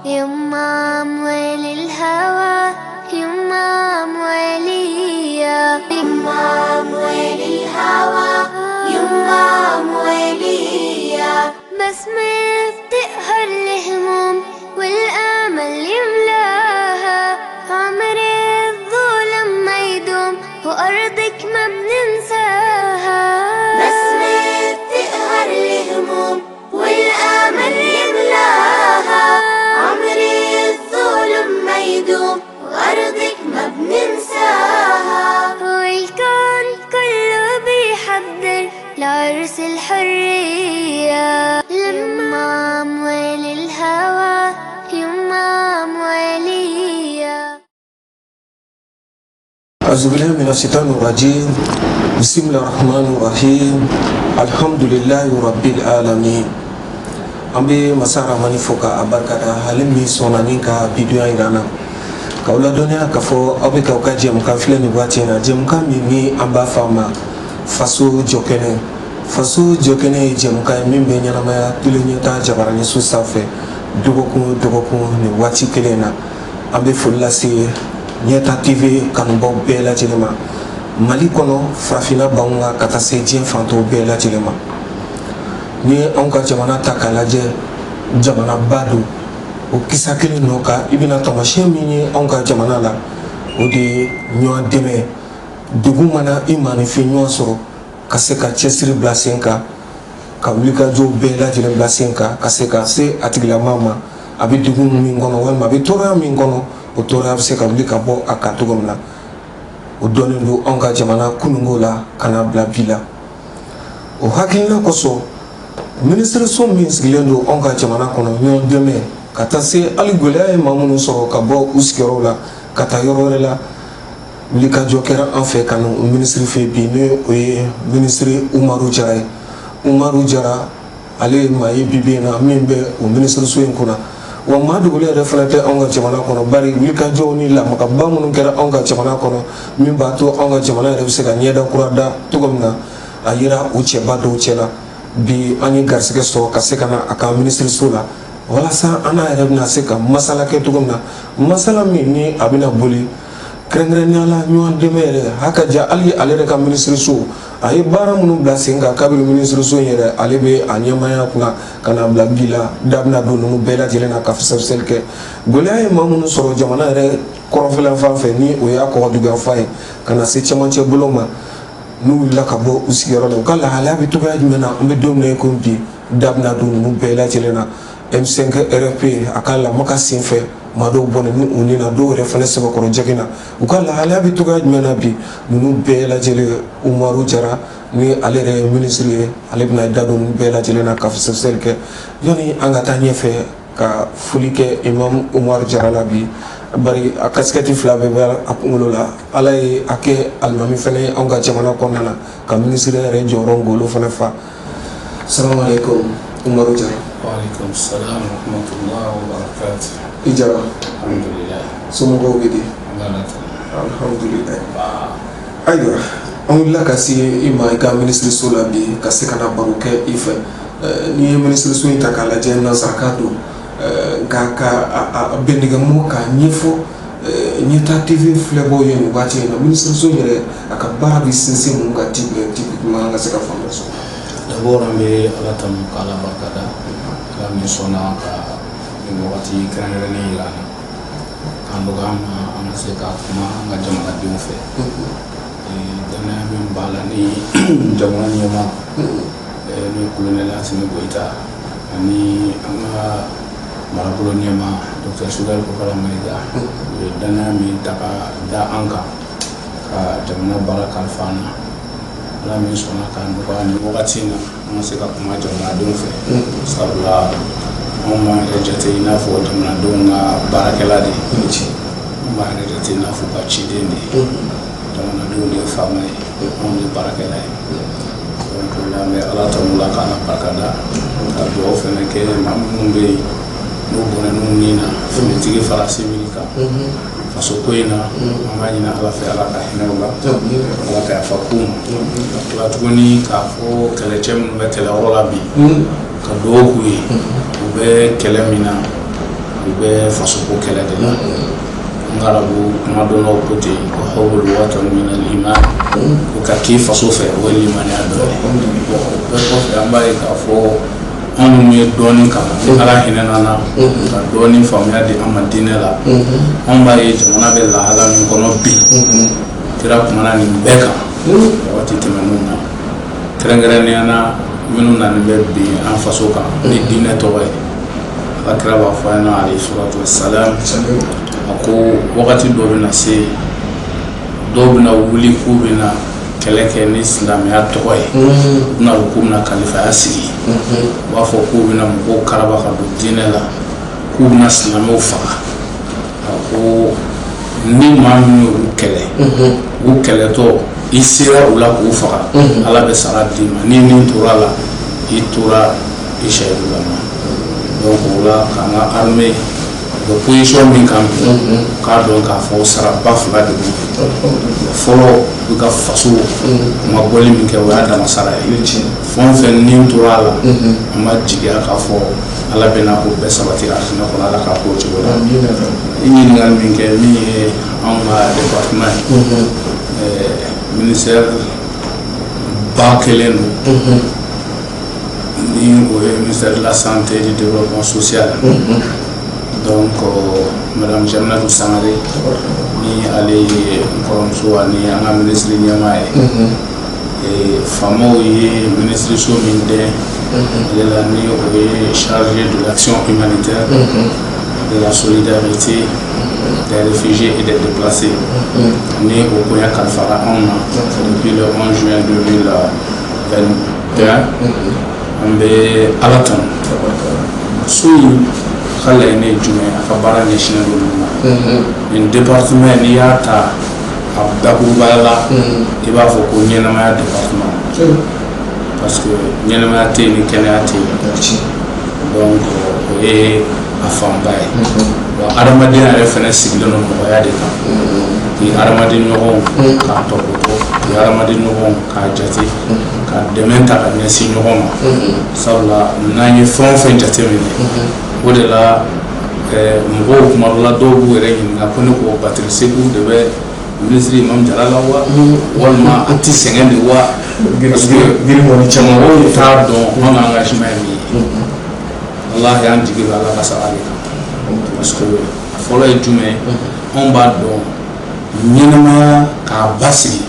يما أموال الهوى يما أموالية يما أموال الهوى يما أموالية بسمة بتقهر الهموم والأمل يملاها عمري الظلم ما يدوم وأرضك ما بننساها بسمة بتقهر الهموم والأمل يملاها عمري الظلم ما يدوم وأرضك ما بننساها والكون كله بيحضر لعرس الحرية يما أموال الهوى يما أموالية أعوذ بالله من الشيطان الرجيم بسم الله الرحمن الرحيم الحمد لله رب العالمين ambe masara manifoka abarkada halimi sonani ka bidiyo irana kaula dunia kafo abe ka ukaje mkafile ni wati na je mkami ni amba fama faso jokene je mkami mimbe nyana maya tulenye ta jabarani su safe dogoku ni wati kelena ambe fulasi nyeta tv kanubo bela jelema mali kono frafina baunga katase jien fanto bela jelema ni anka jamana takalaje jamana badu o kisakili noka ibina tamashe minye anka jamana la o de nyo deme dugu mana imani fi nyo soro kaseka chesiri blasenka ka wulika jo bela jele blasenka kaseka se atigla mama abi dugu min gono wal ma bi tora min gono o tora se ka wulika bo akatugomna o donendo anka jamana kunungola kana bla bila o hakina koso ministre so min sigilendo onka jamana kono nyon deme kata se aligolaya mamunu soro ka bo uskero la kata yorore la lika jokera en fait kanu ministre fe bi ne o ministre Umaru Jara ale mayi bibina mimbe o ministre so en kuna wa madu gole referente onka jamana kono bari lika joni la maka bamunu kera onka jamana kono mimba to onka jamana refse ka nyeda kurada tugomna ayira uche bado uchela bi ani garsike so kasekana aka ministre sola wala sa ana rebna seka masala ke tugumna masala mi ni abina boli krengreniala nyon demere haka ja ali alere ka ministre so ay bara munu blasinga kabiru ministre so yere alebe anyamaya kuna kana blabila dabna do no bela jelena ka selke golay mamunu soro jamana re korofela fa fe ni o ya ko duga fay kana se chamanche buloma nu la ka bo usigero la kala halabi tuga jmena umbe domne ko bi dabna do nu bela jelena M5 RP akala maka sinfe mado bone nu unina do reference ko ko jagina ukala halabi tuga jmena bi nu bela jele Umaru Jara ni alere ministre alebna dado nu bela jelena ka selke yoni angata nyefe ka fulike imam Umaru Jara la bi bari akaskati flabe ber apungulola alay ake almami fene onga jamana konana ka ministre re jorongolo fene fa. Assalamu alaikum Umaru Jara. Wa alaikum salam wa rahmatullahi wa barakatuh. Ijara Alhamdulillah. Sumo bidi alhamdulillah. Aywa on la kasi ima ka ministre sola bi kasekana baruke ife ni ministre so itakala jenna zakado ka bendiga mo ka nyefo nyeta tv flebo yen wati na ministre so yere aka babi sinse mo ga tipe ma nga seka famba so d'abord ambe ala tam kala bakada la misona ka ni wati kanere ni ilana kando gama anaseka kuma nga jamana biufe dana min bala ni jamana nyama ni kulunela sini boita ani anga marabolo nyama Dr. Sugal ko kala maiga dana mi taka da anka ka jamana baraka alfana la mi sona kan ko ani wakati na masika kuma jamana don fe sabla mama rejete ina fo jamana don na barakela de mama rejete ina fo ba chidende jamana don de famay on de barakela donc la me ala tamula kana barakada ka do fe ne ke mamumbe no bona no nina fene tigi fara similika faso koina amanyina ala fe ala ka hinawla ala ka fakum la tugoni ka fo kala chem metela rola bi ka do kuyi be kala mina u bɛ faso ko kɛlɛ de la n garabu kuma dɔ la ko ten ko hawul watan min al-iman ko ka k'i faso fɛ o ye limaniya dɔ ye o bɛɛ kɔfɛ an b'a ye k'a fɔ anw ye dɔɔnin kalan ni ala hinɛna na ka dɔɔnin faamuya di an ma diinɛ la anw b'a ye jamana bɛ lahala min kɔnɔ bi kira kumana nin bɛɛ kan waati tɛmɛnenw na kɛrɛnkɛrɛnnenya na minnu nani bɛ bi an faso kan ni diinɛ tɔgɔ ye ala kira b'a fɔ an ɲɛna alayhi salatu wassalam a ko wagati dɔ bɛna se dɔw bɛna wuli k'u bɛna kɛlɛ kɛ ni silamɛya tɔgɔ ye u bɛna k'u bɛna kalifaya sigi u b'a fɔ k'u bɛna mɔgɔw karaba ka don diinɛ la k'u bɛna silamɛw faga a ko ni maa min y'olu kɛlɛ u kɛlɛtɔ i sera u la k'u faga ala bɛ sara d'i ma ni nin tora la i tora i shahidu la ma donc o la k'an ka armée de position min kan bi k'a dɔn k'a fɔ saraba fila de b'u fɔlɔ u ka faso ma bɔli min kɛ o y'a dama sara ye fɛn o fɛn nin tora a la an ma jigiya k'a fɔ ala bɛna o bɛɛ sabati arsina kɔnɔ ala k'a k'o cogo la i ɲininkali min kɛ min ye anw ka département ye ministère ba kelen don ni o ye ministère de la santé et du développement social donc madame Jaminatou Sangaré ni ale kɔrɔmuso ani an ka ministre ɲɛmaa ye faamaw ye ministre so min dɛn ale la ni o ye chargé de l'action humanitaire de la solidarité des réfugiés et des déplacés ni o bonya kalifara anw ma depuis le 11 juin 2021 an bɛ ala tanu so in ka laɲini ye jumɛn a ka baara ɲɛsinnen don olu ma nin département n'i y'a ta a bakurubaya la i b'a fɔ ko ɲɛnamaya département parce que ɲɛnamaya tɛ yen ni kɛnɛya tɛ yen donc o ye a fanba ye wa adamadenya yɛrɛ fana sigilen don mɔgɔya de kan k'i adamaden ɲɔgɔnw k'a tɔpɔtɔ k'i adamaden ɲɔgɔnw k'a jate ka dɛmɛ ta ka ɲɛsin ɲɔgɔn ma sabula n'an ye fɛn o fɛn jateminɛ o de la mɔgɔw kuma dɔ la dɔw b'u yɛrɛ ɲininka ko ne ko Batiri Seku de bɛ ministre Imam Jara la wa walima an tɛ sɛgɛn de wa parce que mɔgɔw t'a dɔn an ka engagement ye min ye walahi an jigi bɛ ala ka sara de kan parce que fɔlɔ ye jumɛn ye anw b'a dɔn ɲɛnamaya k'a basigi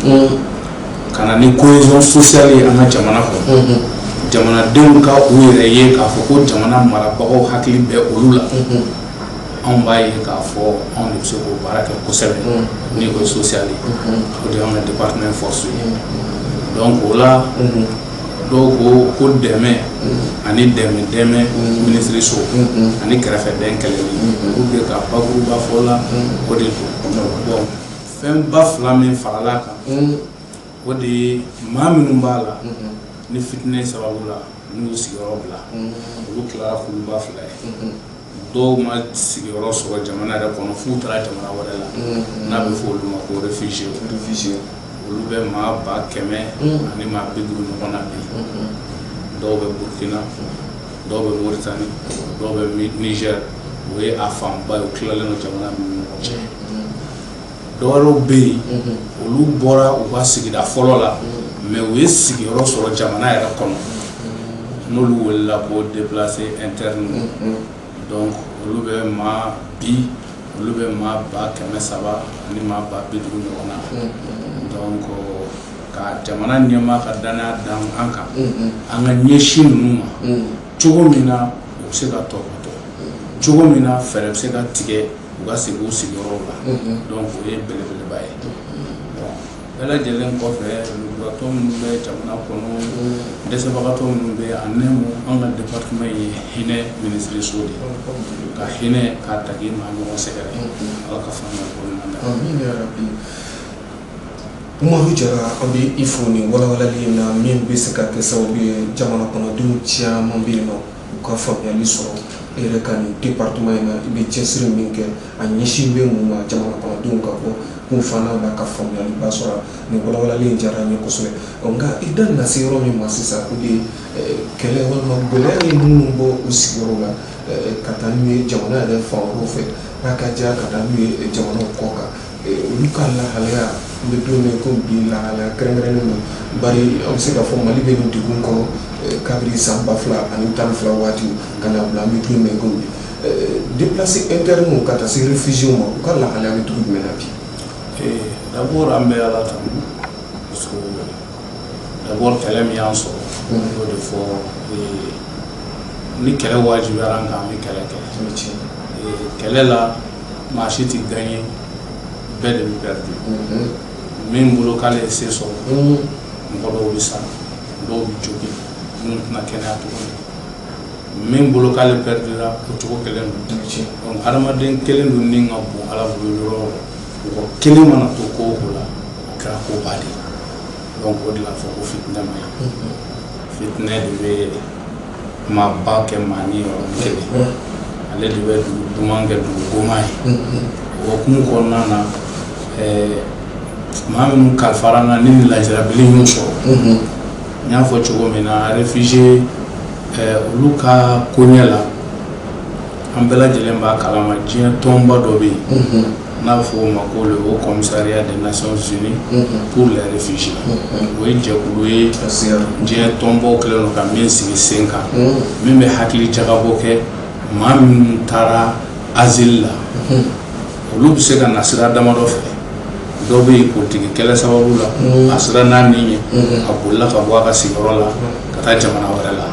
ka na ni cohésion sociale ye an ka jamana kɔnɔ jamanadenw ka u yɛrɛ ye k'a fɔ ko jamana marabagaw hakili bɛ olu la anw b'a ye k'a fɔ anw de bɛ se k'o baara kɛ kosɛbɛ ni o ye social ye o de y'anw ka département force ye donc o la dɔw ko dɛmɛ ani dɛmɛ ministre so ani kɛrɛfɛdɛn kɛlɛli pour que ka bakuruba fɔ la o de don bon fɛn ba fila min farala kan o de ye maa minnu b'a la ni fitinɛ sababu la n'u y'u sigiyɔrɔ bila olu tilara kuluba fila ye dɔw ma sigiyɔrɔ sɔrɔ jamana yɛrɛ kɔnɔ f'u taara jamana wɛrɛ la n'a bɛ fɔ olu ma ko réfugié olu bɛ maa 100 ani maa 50 ɲɔgɔn na bi dɔw bɛ Burkina dɔw bɛ Mauritanie dɔw bɛ Niger o ye a fanba ye o tilalen don jamana minnu ni ɲɔgɔn cɛ dɔwɛrɛw bɛ yen olu bɔra u ka sigida fɔlɔ la mais u ye sigiyɔrɔ sɔrɔ jamana yɛrɛ kɔnɔ n'olu welela ko déplacé interne donc olu bɛ maa bi olu bɛ maa 300 ani maa 50 ɲɔgɔn na donc ka jamana ɲɛmaa ka danaya dan an kan an ka ɲɛsin ninnu ma cogo min na u bɛ se ka tɔbɔtɔ cogo min na fɛɛrɛ bɛ se ka tigɛ u ka segin u sigiyɔrɔw la donc o ye belebeleba ye bɛɛ lajɛlen kɔfɛ lujuratɔ minnu bɛ jamana kɔnɔ dɛsɛbagatɔ minnu bɛ a nɛmu an ka département ye hinɛ ministre so de ka hinɛ k'a tagi maa ɲɔgɔn sɛgɛrɛ ala ka faamuya ko ɲuman da Umaru Jara an bɛ i fo nin walawalali in na min bɛ se ka kɛ sababu ye jamana kɔnɔdenw caman bɛ yen nɔ u ka faamuyali sɔrɔ e yɛrɛ ka nin département in na i bɛ cɛsiri min kɛ a ɲɛsin bɛ mun ma jamana kɔnɔdenw ka bɔ kun fana b'a ka faamuyali ba sɔrɔ nin walawalali in diyara n ye kosɛbɛ nka i da na se yɔrɔ min ma sisan o de ye kɛlɛ walima gɛlɛya ye minnu bɔ u sigiyɔrɔ la ka taa n'u ye jamana yɛrɛ fan wɛrɛw fɛ n'a ka diya ka taa n'u ye jamanaw kɔ kan olu ka lahalaya n bɛ don min ko bi lahalaya kɛrɛnkɛrɛnnen don bari an bɛ se k'a fɔ Mali bɛ nin degun kɔnɔ kabiri san 2012 waati ka na bila an bɛ don min ko bi déplacés internes ka taa se réfugiés ma u ka lahalaya bɛ cogo jumɛn na bi. D'abord an bɛ Ala tanu parce que d'abord kɛlɛ min y'an sɔrɔ y'o de fɔ ni kɛlɛ wajibiyara an kan an bɛ kɛlɛ kɛ kɛlɛ la maa si tɛ gagné bɛɛ de bɛ perdre min bolo k'ale ye se sɔrɔ mɔgɔ dɔw bɛ sa dɔw bɛ jogin minnu tɛna kɛnɛya tuguni min bolo k'ale perdra o cogo kelen don donc adamaden kelen don ni ka bon Ala bolo yɔrɔ mɔgɔ kelen mana to ko o la o kɛra koba de ye donc o de la fɔ ko fitinɛ ma ɲi fitinɛ de bɛ maaba kɛ maa ni yɔrɔ kelen ale de bɛ dugu duman kɛ dugu goma ye o hukumu kɔnɔna na maa minnu kalifara n na ni nin lajarabi y'u sɔrɔ n y'a fɔ cogo min na réfugié olu ka koɲɛ la an bɛɛ lajɛlen b'a kalama diɲɛ tɔnba dɔ bɛ yen n'a bɛ fɔ o ma ko le Haut Commissariat des Nations Unies pour les réfugiés o ye jɛkulu ye diɲɛ tɔnbaw kɛlen don ka min sigi sen kan min bɛ hakili jagabɔ kɛ maa minnu taara asile la olu bɛ se ka na sira damadɔ fɛ dɔw bɛ yen politiki kɛlɛ sababu la a sera n'a nin ye a bolila ka bɔ a ka sigiyɔrɔ la ka taa jamana wɛrɛ la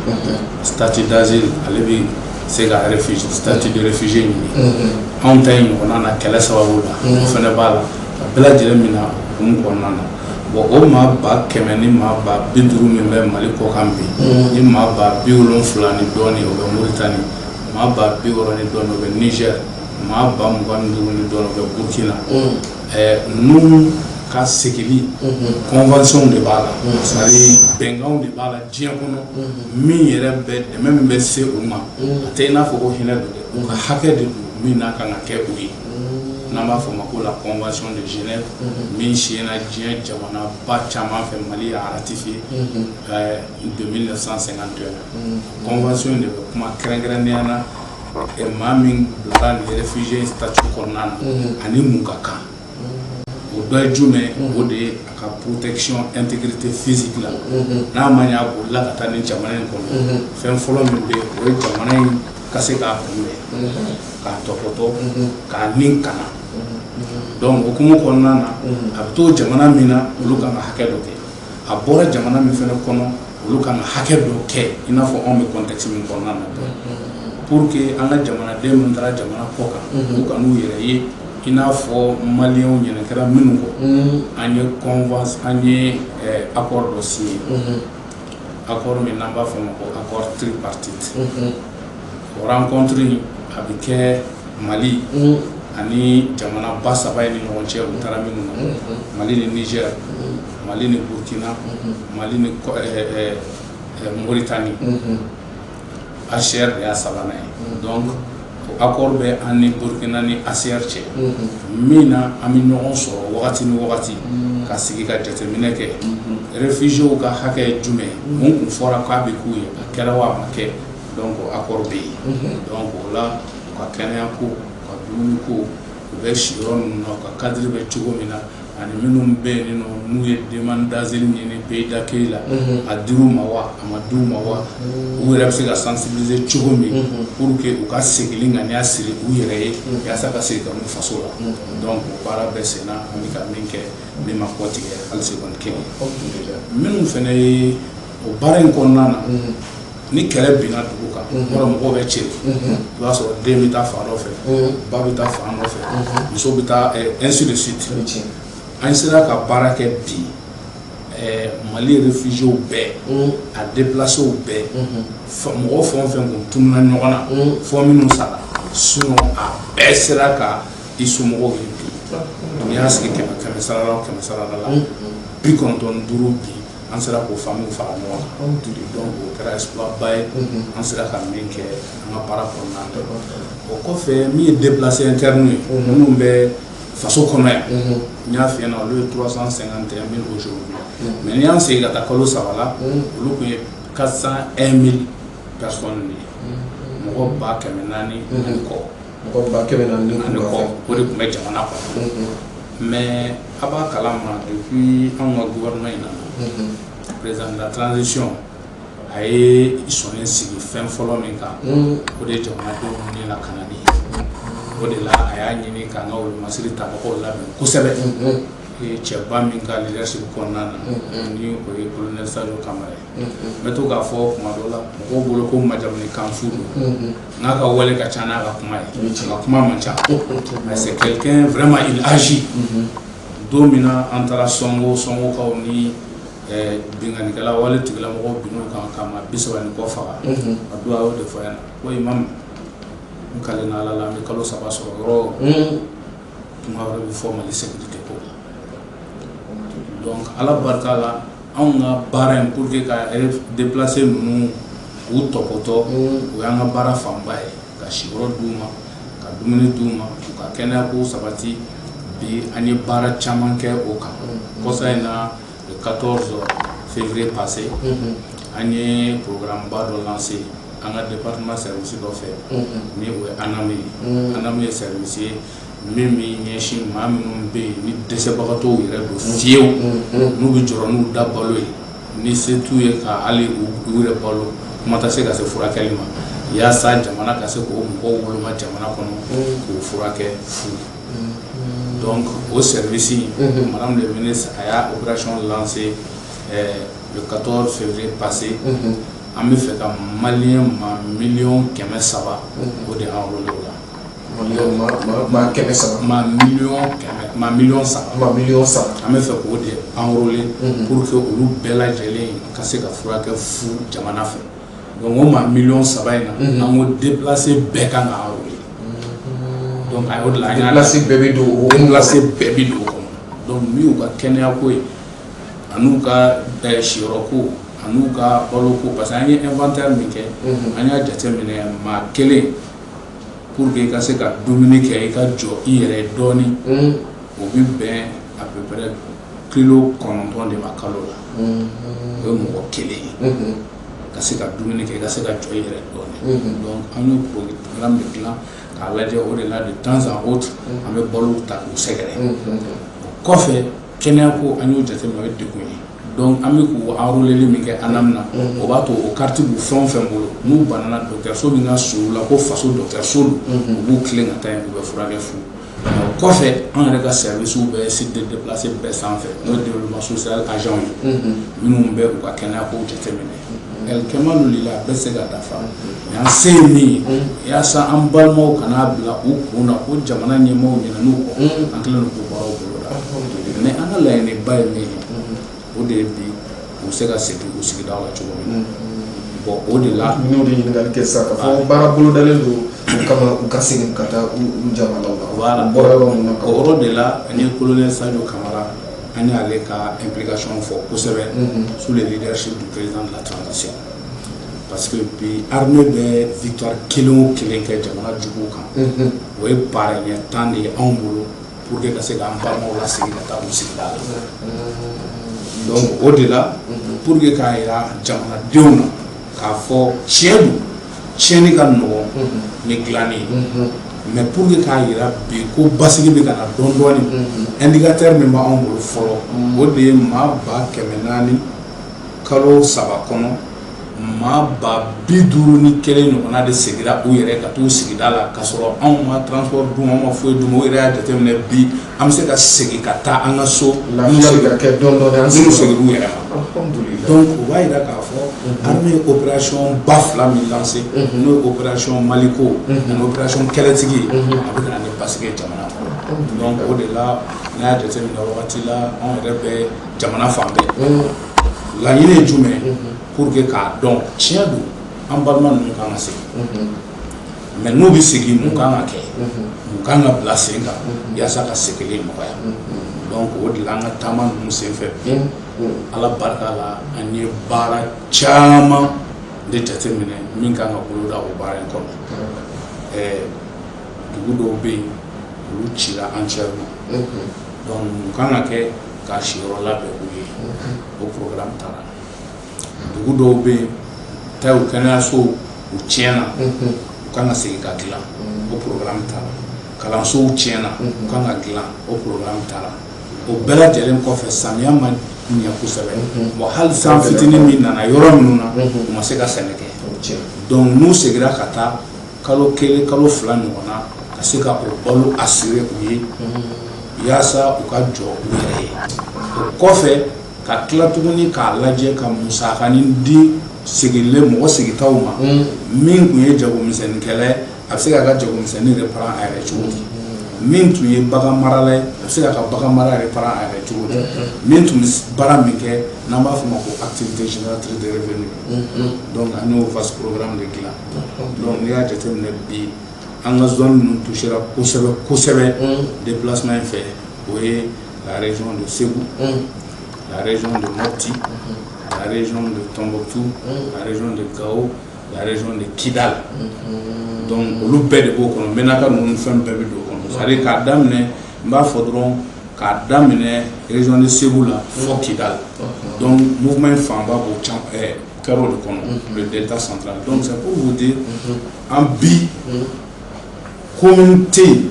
statut d'asile ale bɛ se ka réfugié statut de réfugié ɲini anw ta in ɲɔgɔnna na kɛlɛ sababu la o fana b'a la a bɛɛ lajɛlen min na hukumu kɔnɔna na bon o maa ba 100 ni maa ba 50 min bɛ Mali kɔkan bi ni maa ba 70 ni dɔɔnin o bɛ Mauritanie maa ba 60 ni dɔɔnin o bɛ Niger maa ba 25 ni dɔɔnin o bɛ Burkina ninnu ka segili convention de b'a la c'est-à-dire bɛnkanw de b'a la diɲɛ kɔnɔ min yɛrɛ bɛ dɛmɛ min bɛ se u ma a tɛ i n'a fɔ ko hinɛ don dɛ u ka hakɛ de don min n'a kan ka kɛ u ye n'an b'a fɔ o ma ko la convention de Genève min siyɛna diɲɛ jamanaba caman fɛ Mali y'a ratifié de 1951 convention de bɛ kuma kɛrɛnkɛrɛnnenya na maa min bilara nin réfugié statut kɔnɔna na ani mun ka kan o dɔ ye jumɛn o de ye a ka protection intégrité physique la n'a ma ɲɛ a bolila ka taa nin jamana in kɔnɔ fɛn fɔlɔ min bɛ yen o ye jamana in ka se k'a kunbɛn k'a tɔpɔtɔ k'a nin kana donc hukumu kɔnɔna na a bɛ to jamana min na olu kan ka hakɛ dɔ kɛ a bɔra jamana min fana kɔnɔ olu kan ka hakɛ dɔ kɛ i n'a fɔ anw bɛ contexte min kɔnɔna na pour que an ka jamanaden minnu taara jamana kɔ kan u ka n'u yɛrɛ ye i n'a fɔ maliyɛnw ɲɛna kɛra minnu kɔ an ye convention an ye accord dɔ signé accord min n'an b'a fɔ o ma ko accord tripartite o rencontre in a bɛ kɛ Mali ani jamana ba saba ye ni ɲɔgɔn cɛ u taara minnu na Mali ni Niger Mali ni Burkina Mali ni Mauritanie HCR de y'a sabanan ye donc accord bɛ an ni Burkina ni HCR cɛ min na an bɛ ɲɔgɔn sɔrɔ wagati ni wagati ka sigi ka jateminɛ kɛ réfugiés ka hakɛ ye jumɛn mun kun fɔra k'a bɛ k'u ye a kɛra wa a ma kɛ donc accord bɛ yen donc o la u ka kɛnɛya ko u ka dumuni ko u bɛ si yɔrɔ ninnu na u ka cadre bɛ cogo min na ani minnu bɛ yen nɔ n'u ye demande d'asile ɲini pays d'accueil la a dir'u ma wa a ma d'u ma wa u yɛrɛ bɛ se ka sensibiliser cogo min pour que u ka segin ŋaniya siri u yɛrɛ ye yaasa ka segin ka n'u faso la donc o baara bɛɛ sen na an bɛ ka min kɛ min ma kɔ tigɛ hali se kɔni kelen minnu fana ye o baara in kɔnɔna na ni kɛlɛ binna dugu kan yɔrɔ mɔgɔw bɛ cɛ i b'a sɔrɔ den bɛ taa fa dɔ fɛ ba bɛ taa fa dɔ fɛ muso bɛ taa ainsi de suite an sera ka baara kɛ bi Mali réfugiés bɛɛ a déplacés bɛɛ mɔgɔ fɛn o fɛn kun tununa ɲɔgɔn na fɔ minnu sara sinon a bɛɛ sera ka i somɔgɔw ye bi n'i y'a sigi kɛmɛ sara la o kɛmɛ sara la 95 bi an sera k'o famille fara ɲɔgɔn kan donc o kɛra exploit ba ye an sera ka min kɛ an ka baara kɔnɔna na o kɔfɛ min ye déplacé interne ye minnu bɛ faso kɔnɔ yan n y'a f'i ɲɛna olu ye 351 000 aujourd'hui mais n'i y'an segin ka taa kalo 3 la olu kun ye 401 000 personnes mɔgɔ 400,000 ani kɔ mɔgɔ 400,000 ani kɔ o de tun bɛ jamana kɔnɔ mais a b'a kalama depuis anw ka gouvernement in nana président de la transition a ye sɔnni sigi fɛn fɔlɔ min kan o de ye jamanadenw ni lakanali o de la a y'a ɲini k'an ka wolomasiri tabagaw labɛn kosɛbɛ cɛba min ka leadership kɔnɔna na ni o ye colonel Sadio Kamara ye n bɛ to k'a fɔ kuma dɔ la mɔgɔw bolo ko majamuni fu don n'a ka wale ka ca n'a ka kuma ye a ka kuma man ca mais c'est quelqu'un vraiment il agit don min na an taara sɔngokaw ni binganikɛla wale tigilamɔgɔw bin'u kan kama 30 ni kɔ faga a don a y'o de fɔ yan ko imam n kalen Ala la an bɛ kalo 3 sɔrɔ yɔrɔ kuma wɛrɛ bɛ fɔ Mali sécurité ko la donc Ala barika la anw ka baara in pour que ka déplacer ninnu u tɔpɔtɔ o y'an ka baara fanba ye ka siyɔrɔ d'u ma ka dumuni d'u ma u ka kɛnɛyako sabati bi an ye baara caman kɛ o kan kɔsa in na le 14 février passé an ye programme ba dɔ lancé an ka département service dɔ fɛ ni o ye ANAMI ye service ye min ɲɛsin maa minnu bɛ yen ni dɛsɛbagatɔw yɛrɛ don fiyewu n'u bɛ jɔrɔ n'u da balo ye ni se t'u ye ka hali u yɛrɛ balo kuma tɛ se ka se furakɛli ma yaasa jamana ka se k'o mɔgɔw woloma jamana kɔnɔ k'o furakɛ fu donc o service madame le ministre a y'a opération lancée le 14 février passé an bɛ fɛ ka maliyɛn ma 300,000 o de enrôlé o la ma 300,000 ma million saba an bɛ fɛ k'o de enrôler pour que olu bɛɛ lajɛlen ka se ka furakɛ fu jamana fɛ donc o ma million saba in na an ko déplacer bɛɛ kan ka enrôler donc a y'o de la an y'a déplacer bɛɛ bɛ don o kɔnɔ donc min y'u ka kɛnɛyako ye an'u ka siyɔrɔko an'u ka baloko parce que an ye inventaire min kɛ an y'a jateminɛ maa kelen pour que i ka se ka dumuni kɛ i ka jɔ i yɛrɛ dɔɔni o bɛ bɛn à peu près kilo 9 de ma kalo la o ye mɔgɔ kelen ye ka se ka dumuni kɛ i ka se ka jɔ i yɛrɛ dɔɔni donc an y'o programme de dilan k'a lajɛ o de la de temps en autre an bɛ balo ta k'u sɛgɛrɛ o kɔfɛ kɛnɛyako an y'o jateminɛ o ye degun ye donc an bɛ k'u enrôler min kɛ ANAM na o b'a to o carte b'u fɛn o fɛn bolo n'u banana dɔgɔtɔrɔso min ka surun u la ko faso dɔgɔtɔrɔso don u b'u tilen ka taa yen u bɛ furakɛ fu o kɔfɛ an yɛrɛ ka services bɛ site de déplacé bɛɛ sanfɛ n'o ye développement social agent ye minnu bɛ u ka kɛnɛyako jateminɛ Kɛmalu lila a bɛ se ka dafa mais an se ye min ye yaasa an balimaw kana bila u kun na ko jamana ɲɛmaaw ɲinɛn'u kɔ an kɛlen don k'o baaraw boloda mais an ka laɲiniba ye min ye o de ye bi u se ka segin u sigidaw la cogo min na bon o de la n'o de ɲininkali kɛ sisan k'a fɔ baara bolodalen don o kama u ka segin ka taa u jamanaw la voilà o yɔrɔ de la an ye colonel Sadio Kamara an y'ale ka implication fɔ kosɛbɛ sous le leadership du président de la transition parce que bi armée bɛ victoire kelen o kelen kɛ jamana juguw kan o ye baara ɲɛ 10 de ye anw bolo pour que ka se k'an balimaw lasegin ka taa u sigida la donc o de la pour que k'a jira jamanadenw na k'a fɔ tiɲɛ don tiɲɛni ka nɔgɔn ni dilanni ye mais pour que k'a jira bi ko basigi bɛ ka na dɔɔni dɔɔni indicateur min b'anw bolo fɔlɔ o de ye maa 400,000 kalo 3 kɔnɔ maa 51 ɲɔgɔnna de segira u yɛrɛ ka t'u sigida la k'a sɔrɔ anw ma transport d'u ma anw ma foyi d'u ma o yɛrɛ y'a jateminɛ bi an bɛ se ka segin ka taa an ka so n'u segir'u yɛrɛ ma donc o b'a jira k'a fɔ armée ye opération ba 2 min lancé n'o ye opération Maliko ani opération Kɛlɛtigi a bɛ ka na ni basigi ye jamana kɔnɔ donc o de la n'a y'a jateminɛ wagati la anw yɛrɛ bɛ jamana fan bɛɛ laɲini ye jumɛn pour que k'a dɔn tiɲɛ don an balima ninnu kan ka segin mais n'u bɛ segin mun kan ka kɛ mun kan ka bila sen kan yaasa ka segin nɔgɔya donc o de la an ka taama ninnu senfɛ bi Ala barika la an ye baara caman de jateminɛ min kan ka boloda o baara in kɔnɔ dugu dɔw bɛ yen olu cira entièrement donc mun kan ka kɛ k'a siyɔrɔ labɛn u ye o programme taara dugu dɔw bɛ yen ta u kɛnɛyaso u tiɲɛna u kan ka segin ka dilan o programme taara kalansow tiɲɛna u kan ka dilan o programme taara o bɛɛ lajɛlen kɔfɛ samiya ma ɲɛ kosɛbɛ bon hali san fitinin min nana yɔrɔ minnu na u ma se ka sɛnɛ kɛ donc n'u segira ka taa kalo kelen kalo fila ɲɔgɔn na ka se ka o balo assurer u ye yaasa u ka jɔ u yɛrɛ ye o kɔfɛ ka tila tuguni k'a lajɛ ka musakanin di sigilen mɔgɔ sigitaw ma min tun ye jagomisɛnnikɛla ye a bɛ se k'a ka jagomisɛnnin reprend a yɛrɛ cogo di min tun ye bagan marala ye a bɛ se k'a ka bagan mara reprend a yɛrɛ cogo di min tun bɛ baara min kɛ n'an b'a fɔ o ma ko activité génératrice de revenu donc an y'o vaste programme de dilan donc n'i y'a jateminɛ bi an ka zone ninnu touchera kosɛbɛ kosɛbɛ déplacement in fɛ o ye la région de Ségou la région de Mopti la région de Tombouctou la région de Gao la région de Kidal donc olu bɛɛ de b'o kɔnɔ Menaka ninnu fɛn bɛɛ bɛ don o kɔnɔ c'est-à-dire k'a daminɛ n b'a fɔ dɔrɔn k'a daminɛ région de Ségou la fɔ Kidal donc mouvement in fanba b'o kɛra o de kɔnɔ le delta central donc c'est pour vous dire an bi commune tɛ yen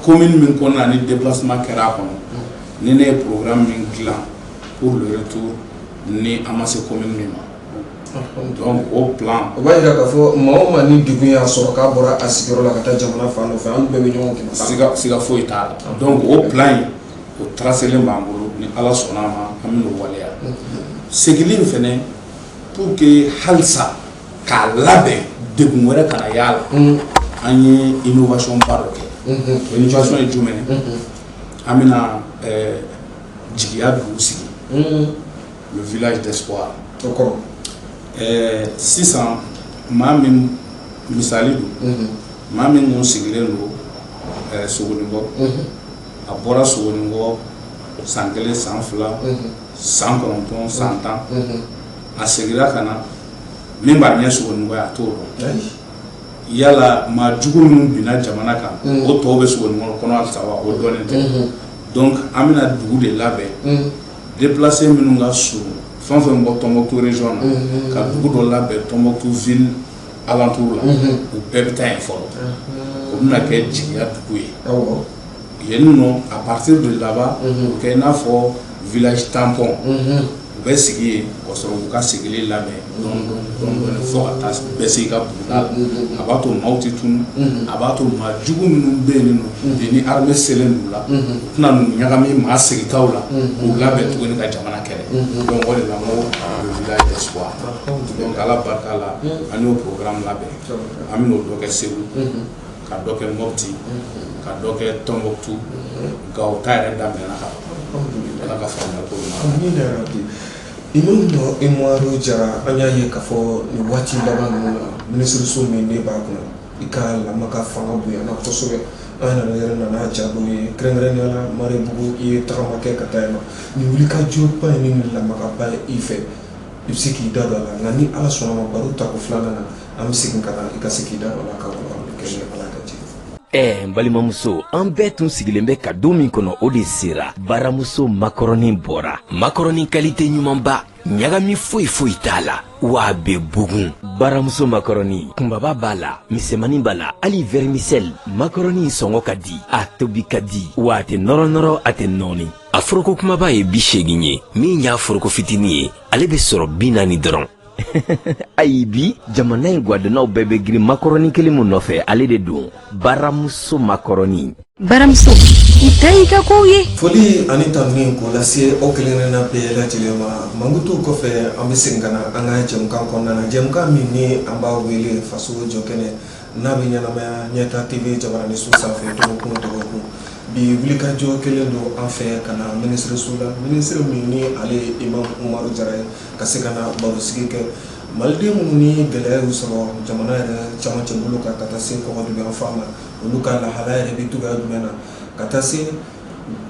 commune min kɔnɔna ni déplacement kɛra a kɔnɔ ni ne ye programme min dilan pour le retour ni an ma se commune min ma donc o plan o b'a jira k'a fɔ maa o maa ni degun y'a sɔrɔ k'a bɔra a sigiyɔrɔ la ka taa jamana fan dɔ fɛ an bɛɛ bɛ ɲɔgɔn kɛmɛ siga foyi t'a la donc o plan in o tracelen b'an bolo ni ala sɔnna a ma an bɛ n'o waleya segili in fɛnɛ pour que halisa k'a labɛn degun wɛrɛ kana y'a la an ye innovation ba dɔ kɛ innovation ye jumɛn ye an bɛna jigiya dugu sigi le village d'espoir sisan maa min misali don maa min kun sigilen don Sogonikɔ a bɔra Sogonikɔ san 1 san 2 san 9 san 10 a segira ka na min b'a ɲɛ Sogonikɔ a t'o dɔn yala maa jugu minnu binna jamana kan o tɔw bɛ Sogonikɔ kɔnɔ halisa wa o dɔnnen tɛ donc an bɛna dugu de labɛn déplacé minnu ka surun fɛn o fɛn bɔ Tombouctou région na ka dugu dɔ labɛn Tombouctou ville alentour la u bɛɛ bɛ taa yen fɔlɔ o bɛna kɛ jigiya dugu ye yen nɔ à partir de là-bas o kɛ i n'a fɔ village tampon u bɛ sigi yen ka sɔrɔ k'u ka sigili labɛn dɔɔnin fɔ ka taa bɛɛ sigi ka buguda la a b'a to maaw tɛ tunu a b'a to maa jugu minnu bɛ yen nɔ ni armée selen d'u la u tɛna n'u ɲagami maa sigitaw la k'u labɛn tuguni ka jamana kɛlɛ donc o de la n ko le village d'espoir donc ala barika la an y'o programme labɛn an bɛ n'o dɔ kɛ Segu ka dɔ kɛ Mopti ka dɔ kɛ Tombouctou Gao ta yɛrɛ daminɛna ka ala ka faamuyali ko ɲuman Imam Umaru Jara an y'a ye k'a fɔ nin waati laban ninnu na minisiriso min ne b'a kɔnɔ i ka lamɔ ka fanga bonyana kosɛbɛ an yɛrɛ nana jaabiw ye kɛrɛnkɛrɛnnenya la Marebugu i ye tagama kɛ ka taa yen nɔ nin wulikajɔba ye ni nin lamɔba ye i fɛ i bɛ se k'i da don a la nka ni ala sɔnna ma baro tako filanan na an bɛ segin ka na i ka se k'i da don a la ka wala kɛ ni ala ka jɛ. N balimamuso an bɛɛ tun sigilen bɛ ka don min kɔnɔ o de sera baramuso makɔrɔni bɔra makɔrɔni kalite ɲumanba ɲagami foyi foyi t'a la wa a bɛ bugun baramuso makɔrɔni kunbaba b'a la misɛmani b'a la hali vermicelle makɔrɔni sɔngɔ ka di a tobi ka di wa a tɛ nɔrɔ a tɛ nɔɔni a foroko kumaba ye 80 ye min y'a foroko fitinin ye ale bɛ sɔrɔ 40 dɔrɔn ayi bi jamana in gwadennaw bɛɛ bɛ girin makɔrɔni kelen mun nɔfɛ ale de don baramuso makɔrɔni baramuso i ta i ka kow ye foli ani tanuni k'o lase aw kelenkelenna bɛɛ lajɛlen ma mankutu kɔfɛ an bɛ segin ka na an ka jɛmukan kɔnɔna na jɛmukan min ni an b'a wele faso jɔ kɛnɛ n'a bɛ ɲɛnamaya ɲɛta TV Jabaranin so sanfɛ dɔgɔkun bi wulikajɔ kelen don an fɛ ka na minisiriso la minisiri min ni ale ye Imam Umaru Jara ye ka se ka na barosigi kɛ maliden minnu ni gɛlɛya y'u sɔrɔ jamana yɛrɛ camancɛ bolo kan ka taa se kɔgɔdugan fan ma olu ka lahala yɛrɛ bɛ cogoya jumɛn na ka taa se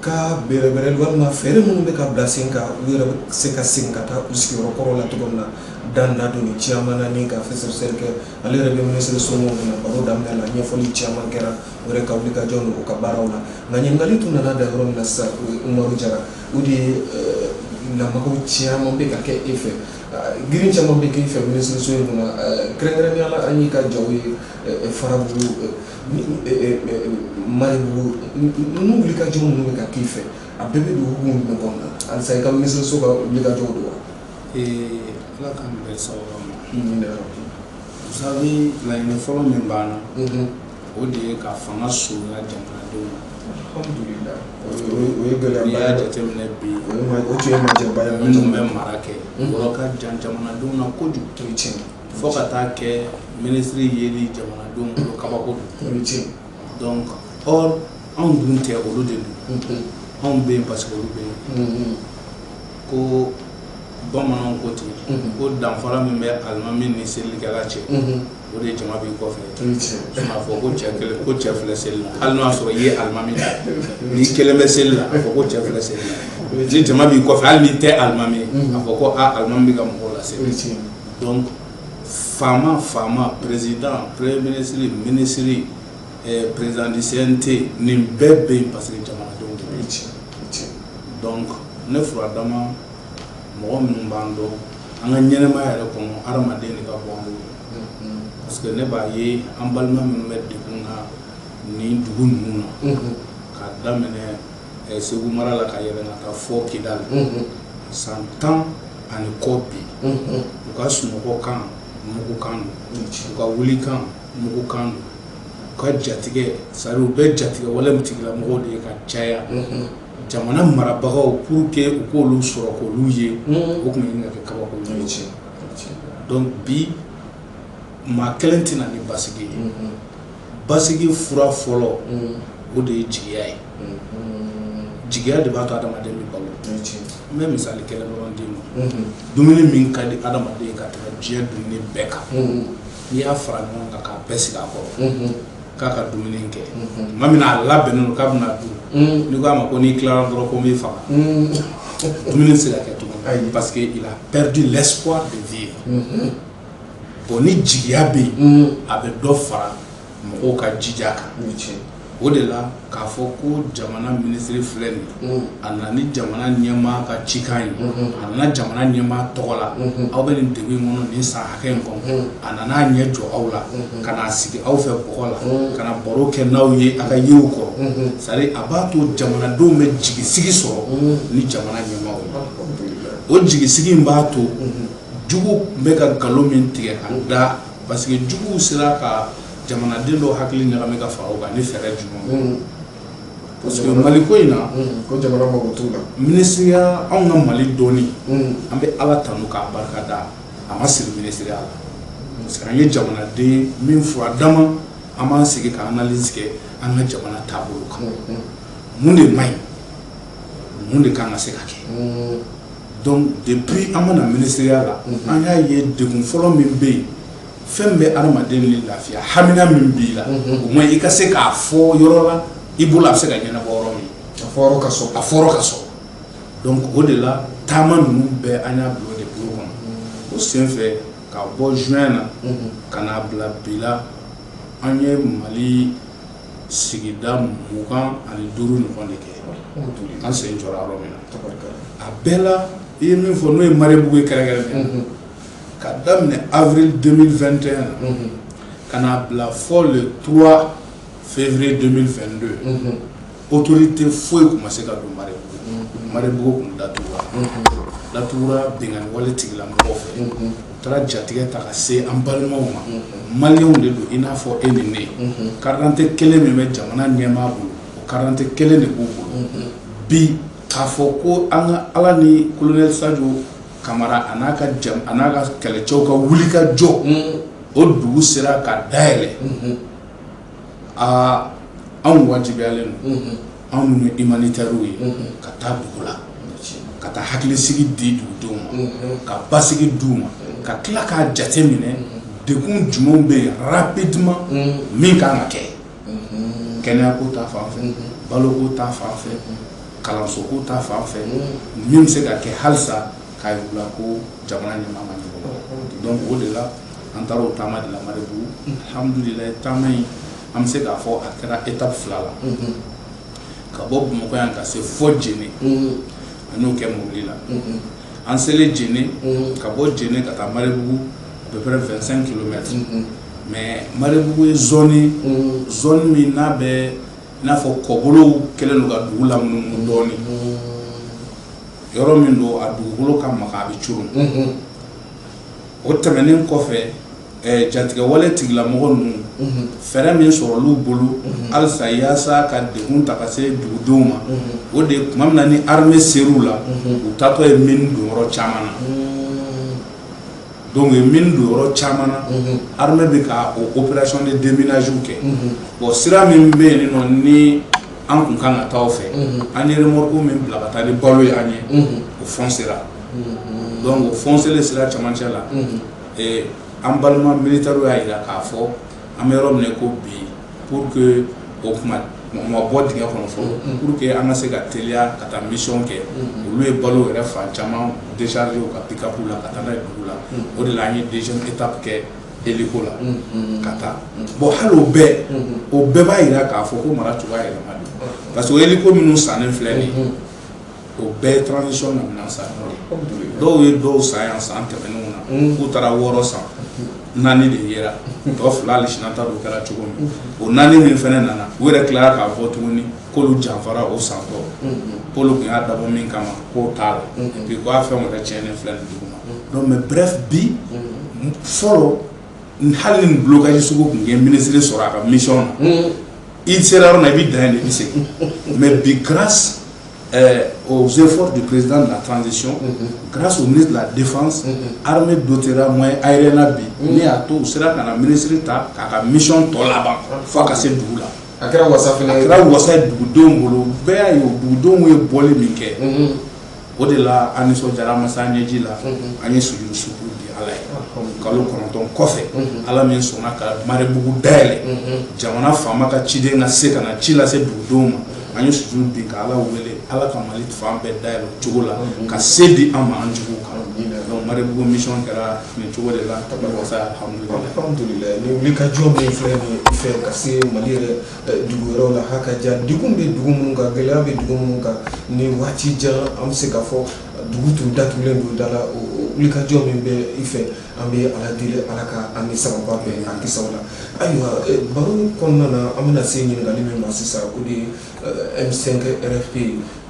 ka bɛrɛbɛrɛ walima fɛɛrɛ minnu bɛ ka bila sen kan u yɛrɛ bɛ se ka segin ka taa u sigiyɔrɔ kɔrɔ la cogo min na dan na don ni caman na ni ka fɛsɛfɛsɛli kɛ ale yɛrɛ bɛ minisiri somɔgɔw kunna baro daminɛ la ɲɛfɔli caman kɛra o yɛrɛ ka wulikajɔ n'o ka baaraw la nka ɲininkali tun nana da yɔrɔ min na sisan Umaru Jara o de ye lamagaw caman bɛ ka kɛ e fɛ girin caman bɛ k'i fɛ minisiriso in kɔnɔ kɛrɛnkɛrɛnnenya la an y'i ka jaw ye Farabugu Maribugu ninnu wulikajɔ minnu bɛ ka k'i fɛ a bɛɛ bɛ don hukumu jumɛn kɔnɔna na halisa i ka minisiriso ka wulikajɔw don wa? Ala k'an bɛɛ sababu ma. Vous savez laɲini fɔlɔ min b'an na o de ye ka fanga surunya jamanadenw na. Alhamdulillah o ye gɛlɛyaba ye. N'i y'a jateminɛ bi o tun ye majɛba ye minnu bɛ mara kɛ yɔrɔ ka jan jamanadenw na kojugu. o ye tiɲɛ fo ka taa kɛ minisiri yeli jamanadenw bolo kabako don. o ye tiɲɛ donc or anw dun tɛ olu de don. anw bɛ yen parce que olu bɛ yen. ko bamananw ko ten ko danfara min bɛ alimami ni selilikɛla cɛ o de jama b'i kɔfɛ. a fɔ ko cɛ kelen ko cɛ filɛ seli la hali n'o y'a sɔrɔ i ye alimami n'i kelen bɛ seli la a fɔ ko cɛ filɛ seli la ni jama b'i kɔfɛ hali n'i tɛ alimami a fɔ ko alimami bɛ ka mɔgɔw laseli. donc faama président premier ministre ministre président du CNT nin bɛɛ bɛ yen parce que jamanadenw de bɛ yen. donc ne furadama mɔgɔ minnu b'an dɔn an ka ɲɛnɛmaya yɛrɛ kɔnɔ hadamaden de ka bɔ an bolo parce que ne b'a ye an balima minnu bɛ degun na nin dugu ninnu na k'a daminɛ Segu mara la ka yɛlɛn ka taa fɔ Kidali san 10 ani kɔ bi u ka sunɔgɔ kan mugu kan don u ka wuli kan mugu kan don u ka jatigɛ c'est à dire u bɛ jatigɛ wale min tigilamɔgɔw de ye ka caya. jamana marabagaw pour que u k'olu sɔrɔ k'olu ye o tun ye kɛ kabako ye. donc bi maa kelen tɛna ni basigi ye. basigi fura fɔlɔ o de ye jigiya ye. jigiya de b'a to adamaden bɛ balo. n bɛ misali kelen dɔrɔn d'i ma. dumuni min ka di adamaden ye ka tɛmɛ diɲɛ dumuni bɛɛ kan n'i y'a fara ɲɔgɔn kan k'a bɛɛ sigi a kɔrɔ k'a ka dumuni kɛ tuma min na a labɛnnen don k'a bɛna dun ni ko a ma ko n'i tilara dɔrɔn ko n b'i faga dumuni tɛ se ka kɛ tuguni parce que il a perdu l'espoir de vivre. bon ni jigiya bɛ yen a bɛ dɔ fara mɔgɔw ka jija kan. o de la k'a fɔ ko jamana minisiri filɛ nin a nana ni jamana ɲɛmaa ka cikan ye a nana jamana ɲɛmaa tɔgɔ la aw bɛ nin degun in kɔnɔ nin san hakɛ in kɔnɔ a nana ɲɛ jɔ aw la ka n'a sigi aw fɛ bɔgɔ la ka na baro kɛ n'aw ye a ka yiriw kɔrɔ c'est à dire a b'a to jamanadenw bɛ jigisigi sɔrɔ ni jamana ɲɛmaaw ye. o jigisigi in b'a to jugu bɛ ka nkalon min tigɛ ka da parce que juguw sera ka jamanaden dɔw hakili ɲagami ka fara o kan ni fɛɛrɛ jumɛn parce que Mali ko in na ko jamana mago t'u la minisiriya anw ka Mali dɔɔni an bɛ Ala tanu k'a barika da a ma siri minisiriya la parce que an ye jamanaden min fura dama an b'an sigi ka analyse kɛ an ka jamana taabolo kan mun de man ɲi mun de kan ka se ka kɛ donc depuis an mana minisiriya la an y'a ye degun fɔlɔ min bɛ yen fɛn bɛ adamaden ni lafiya hamina min b'i la o moins i ka se k'a fɔ yɔrɔ la i bolo a bɛ se ka ɲɛnabɔ yɔrɔ min a fɔra ka sɔrɔ a fɔra ka sɔrɔ donc o de la taama ninnu bɛɛ an y'a bila o de bolo kɔnɔ o sen fɛ ka bɔ juin na ka n'a bila bi la an ye Mali sigida 25 ɲɔgɔn de kɛ an sen jɔra yɔrɔ min na a bɛɛ la i ye min fɔ n'o ye Maribugu ye kɛrɛnkɛrɛnnen ka daminɛ avril 2021 ka n'a bila fɔ le 3 février 2022 autorité foyi tun ma se ka don Maribugu kun datugura bingani wale tigilamɔgɔw fɛ u taara jatigɛ ta ka se an balimaw ma maliyɛnw de don i n'a fɔ e ni ne carte d'identité kelen min bɛ jamana ɲɛmaa bolo o carte d'identité kelen de b'u bolo bi k'a fɔ ko an ka Ala ni colonel Sadio Kamara a n'a ka kɛlɛcɛw ka wuli ka jɔ o dugu sera ka dayɛlɛ anw wajibiyalen don anw minnu humanitaires ye ka taa dugu la ka taa hakilisigi di dugudenw ma ka basigi d'u ma ka tila k'a jate minɛ degun jumɛnw bɛ yen rapidement min kan ka kɛ kɛnɛyako ta fan fɛ baloko ta fan fɛ kalansoko ta fan fɛ min bɛ se ka kɛ halisa k'a yir'u ko jamana ɲɛmaa ma ɲɔgɔn donc o de la an taara o taama de la Maribugu alhamdulillah taama in an bɛ se k'a fɔ a kɛra étape 2 la ka bɔ Bamakɔ yan ka se fɔ Djéné an y'o kɛ mobili la an selen Djéné ka bɔ Djéné ka taa Marebugu à peu près 25 km mais Marebugu ye zone min n'a bɛ n'a fɔ kɔbolow kɛlen don ka dugu lamunumunu dɔɔni yɔrɔ min don a dugukolo ka maga a bɛ coron o tɛmɛnen kɔfɛ jatigɛ wale tigilamɔgɔ ninnu fɛɛrɛ min sɔrɔl'u bolo halisa yaasa ka degun ta ka se dugudenw ma o de tuma min na ni armée ser'u la u taatɔ ye mine don yɔrɔ caman na donc mine don yɔrɔ caman na armée bɛ ka o opération de déminage kɛ bon sira min bɛ yen nɔ ni an kun kan ka taa o fɛ an ye remorque min bila ka taa ni balo ye an ye o foncera donc o foncelen sira camancɛ la an balima militaire y'a jira k'a fɔ an bɛ yɔrɔ min ko bi pour que o kuma ma bɔ dingɛ kɔnɔ fɔlɔ pour que an ka se ka teliya ka taa mission kɛ olu ye balo yɛrɛ fan caman décharger u ka pick-up la ka taa n'a ye dugu la o de la an ye deuxième étape kɛ hélico la ka taa bon hali o bɛɛ b'a jira k'a fɔ ko mara cogoya yɛlɛma don parce que hélico minnu sannen filɛ nin ye o bɛɛ ye transition na minɛn san dɔw ye dɔw san yan san tɛmɛnenw na k'u taara 6 san 4 de yera tɔ 2 hali sini ta don kɛra cogo min o 4 min fɛnɛ nana u yɛrɛ tilara k'a fɔ tuguni k'olu janfara o san tɔ k'olu kun y'a dabɔ min kama k'o t'a la et puis k'a fɛn wɛrɛ tiɲɛnen filɛ nin dugu ma donc mais bref bi fɔlɔ hali ni blocage sugu kun ye ministre sɔrɔ a ka mission na i sera yɔrɔ na i bɛ dan yen de i bɛ segin mais bi grâce aux efforts du président de la transition, grâce au ministre de la Défense, l'armée dotera moyen aérien bi. Ni a tout sera quand la ministre ta quand mission to là-bas, faut que c'est d'où là. Akira wasa fene. Akira wasa dugudon bolo, bɛɛ yo dugudon ye bɔli min kɛ. O de la an nisɔndiyara masa ɲɛji la, an ye sujuru sugu di Ala ye. Kalo 9 kɔfɛ, Ala min sɔnna ka Marebugu dayɛlɛ. Jamana faama ka ciden ka se ka na ci lase dugudenw ma. An ye sujuru di ka Ala wele, Ala ka Mali fan bɛɛ dayɛlɛ o cogo la, ka se di an ma an juguw kan. Donc Marebugu mission kɛra nin cogo de la, wasa alhamdulillah. Alhamdulillah, ni wuli ka jɔ min filɛ nin ye fɛ ka se Mali yɛrɛ dugu wɛrɛw la hakaja degun bɛ dugu minnu kan gɛlɛya bɛ dugu minnu kan ni waati jan an bɛ se k'a fɔ dugu tun datugulen don da la o wuli ka jɔ min bɛ i fɛ an bɛ Ala deli Ala ka an ni sababa bɛn a kisaw la ayiwa baro kɔnɔna na an bɛna se ɲininkali min ma sisan o de ye M5 RFP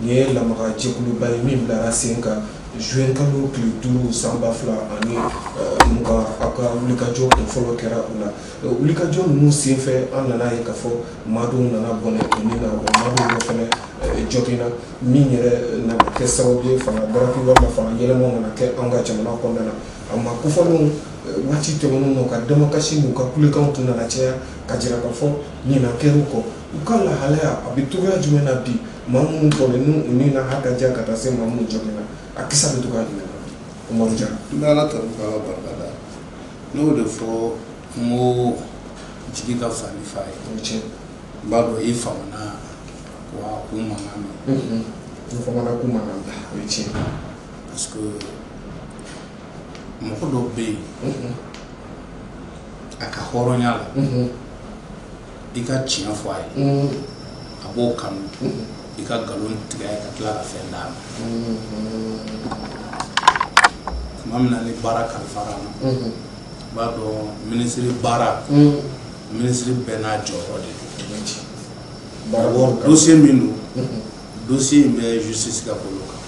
nin ye lamaga jɛkuluba ye min bilara sen kan juin kalo tile 5 san 2020 mugan a ka wulikajɔ kun fɔlɔ kɛra o la wulikajɔ ninnu senfɛ an nana ye k'a fɔ maadenw nana bɔnɛ o ni na wa maadenw dɔ fɛnɛ jɔgina min yɛrɛ nana kɛ sababu ye fanga baraki walima fanga yɛlɛmaw nana kɛ an ka jamana kɔnɔna na a ma kofɔlenw waati tɛmɛnenw na ka damakasi n'u ka kulekanw tun nana caya ka jira k'a fɔ ɲina kɛr'u kɔ u ka lahalaya a bɛ cogoya jumɛn na bi maa minnu bɔlen n'u ni na hakaja ka taa se maa minnu jɔgina a kisa bɛ cogoya jumɛn na Umaru Jara. N bɛ Ala tanu k'Ala barikada n'o de fɔ n ko jigi ka fisa ni fa ye n b'a dɔn i famana wa u mankan mɛn n famana k'u mankan mɛn o ye tiɲɛ parce que mɔgɔ dɔ bɛ yen a ka hɔrɔnya la i ka tiɲɛ fɔ a ye a b'o kanu i ka nkalon tigɛ ka tila ka fɛn d'a ma tuma min na ni baara kalifara na i b'a dɔn minisiri baara minisiri bɛɛ n'a jɔyɔrɔ de don dossier min don dossier in bɛ justice ka bolo kan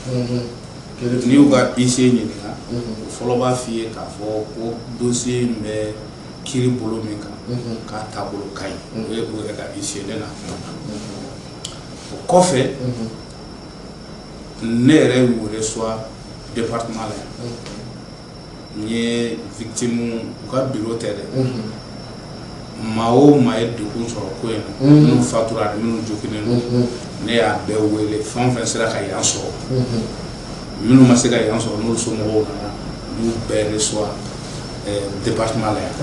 n'i y'u ka IC ɲininka o fɔlɔ b'a f'i ye k'a fɔ ko dossier in bɛ kiiri bolo min kan k'a taabolo ka ɲi o ye o yɛrɛ ka IC ne na o kɔfɛ ne yɛrɛ y'u reçoit département la yan n ye victime u ka bureau tɛ dɛ maa o maa ye degun sɔrɔ ko in na minnu fatura ani minnu joginen don ne y'a bɛɛ wele fɛn o fɛn sera ka yan sɔrɔ minnu ma se ka yan sɔrɔ n'olu somɔgɔw nana n'u bɛɛ reçoit département la yan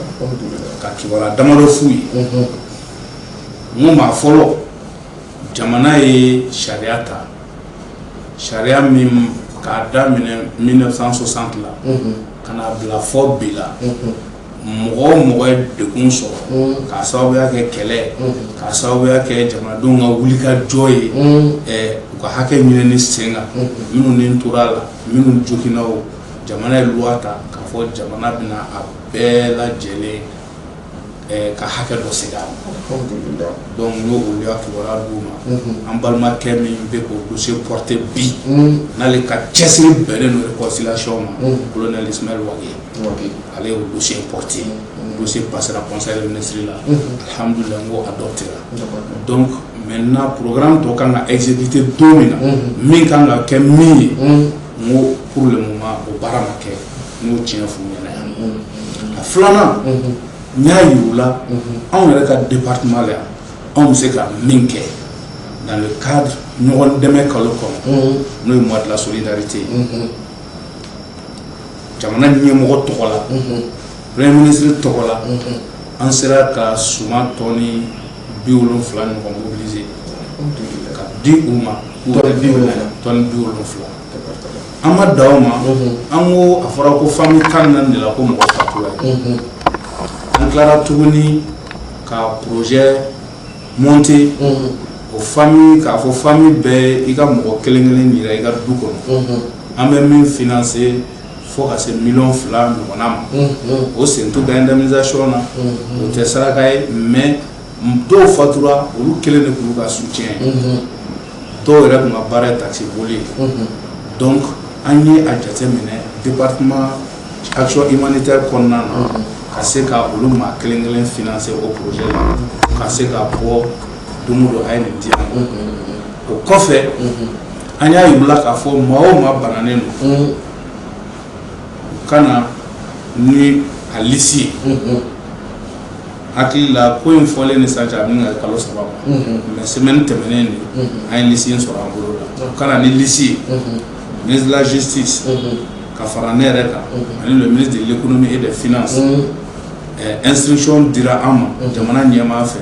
ka kibaruya damadɔ f'u ye n ko maa fɔlɔ jamana ye sariya ta sariya min k'a daminɛ 1960 la ka na bila fɔ bi la mɔgɔ o mɔgɔ ye degun sɔrɔ k'a sababuya kɛ kɛlɛ k'a sababuya kɛ jamanadenw ka wulikajɔ ye u ka hakɛ ɲini ni sen kan minnu ni tora la minnu jogina o jamana ye loi ta k'a fɔ jamana bɛna a bɛɛ lajɛlen ka hakɛ dɔ segin a ma donc n'o olu y'a kibaruya d'u ma an balimakɛ min bɛ k'o dossier porter bi n'ale ka cɛsiri bɛnnen don réconciliation ma colonel Ismaël Wage ale y'o dossier porter dossier passera conseil des ministres la alhamdulillah n ko adopté la donc maintenant programme tɔ kan ka exécuter don min na min kan ka kɛ min ye n ko pour le moment o baara ma kɛ n'o tiɲɛ f'u ɲɛna yan a filanan n y'a yir'u la anw yɛrɛ ka département la yan anw bɛ se ka min kɛ dans le cadre ɲɔgɔn dɛmɛ kalo kɔnɔ n'o ye mois de la solidarité ye jamana ɲɛmɔgɔ tɔgɔ la premier ministre tɔgɔ la an sera ka suman tɔni 70 ɲɔgɔn mobiliser ka di u ma tɔni 70 an ma da o ma an ko a fɔra ko famille 14 de la ko mɔgɔ fatura ye an tilara tuguni ka projet monter o famille k'a fɔ famille bɛɛ i ka mɔgɔ kelen kelen yira i ka du kɔnɔ an bɛ min financer fo ka se 2 millions ɲɔgɔnna ma o sen t'u ka indemnisation na o tɛ saraka ye mais dɔw fatura olu kelen de k'u ka soutien dɔw yɛrɛ kun ka baara ye taxi boli donc an ye a jateminɛ département action humanitaire kɔnɔna na ka se ka olu maa kelen kelen financer o projet la ka se ka bɔ don o don a ye nin di yan o kɔfɛ an y'a yir'u la k'a fɔ maa o maa bananen don kana ni a lisi hakili la ko in fɔlen ni sisan cɛ a bɛ kalo 3 ma mais semaine tɛmɛnen de an ye lisi in sɔrɔ an bolo la kana ni lisi ministre de la justice ka fara ne yɛrɛ kan ani le ministre de l'économie et des finances instruction dira an ma jamana ɲɛmaa fɛ